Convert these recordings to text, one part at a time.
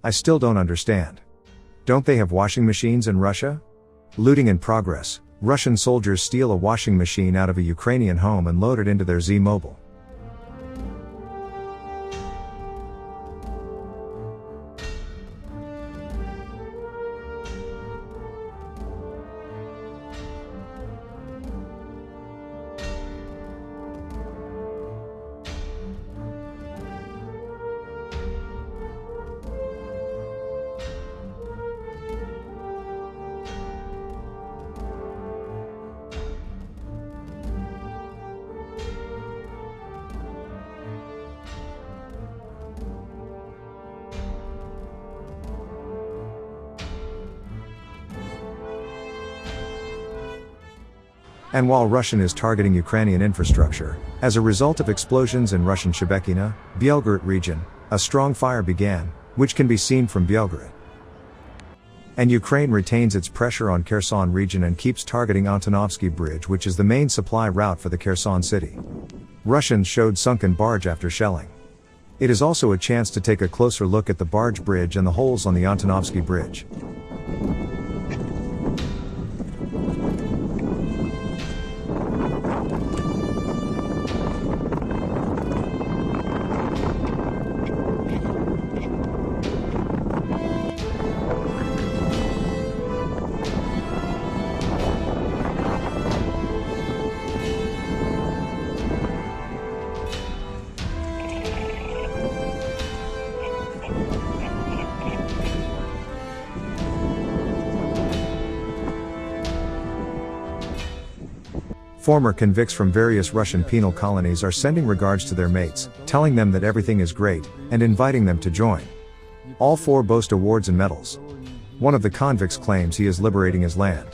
I still don't understand. Don't they have washing machines in Russia? Looting in progress. Russian soldiers steal a washing machine out of a Ukrainian home and load it into their Z-Mobile. And while Russian is targeting Ukrainian infrastructure, as a result of explosions in Russian Shebekina, Belgorod region, a strong fire began, which can be seen from Belgorod. And Ukraine retains its pressure on Kherson region and keeps targeting Antonovsky Bridge, which is the main supply route for the Kherson city. Russians showed sunken barge after shelling. It is also a chance to take a closer look at the barge bridge and the holes on the Antonovsky Bridge. Former convicts from various Russian penal colonies are sending regards to their mates, telling them that everything is great, and inviting them to join. All 4 boast awards and medals. One of the convicts claims he is liberating his land.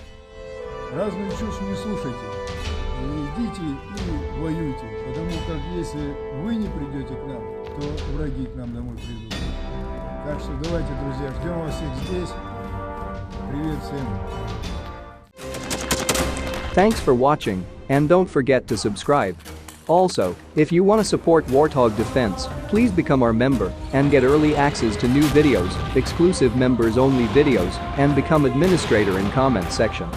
Разную чушь не слушайте. Идите и воюйте, потому как если вы не придете к нам, то враги к нам домой придут. Так что давайте, друзья, ждем вас всех здесь. Привет всем. Thanks for watching, and don't forget to subscribe. Also, if you want to support Warthog Defense, please become our member and get early access to new videos, exclusive members-only videos, and become administrator in comment section.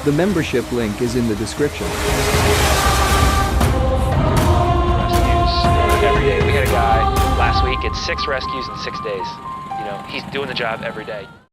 The membership link is in the description. Rescues every day. We had a guy last week, it's 6 rescues in 6 days. You know, he's doing the job every day.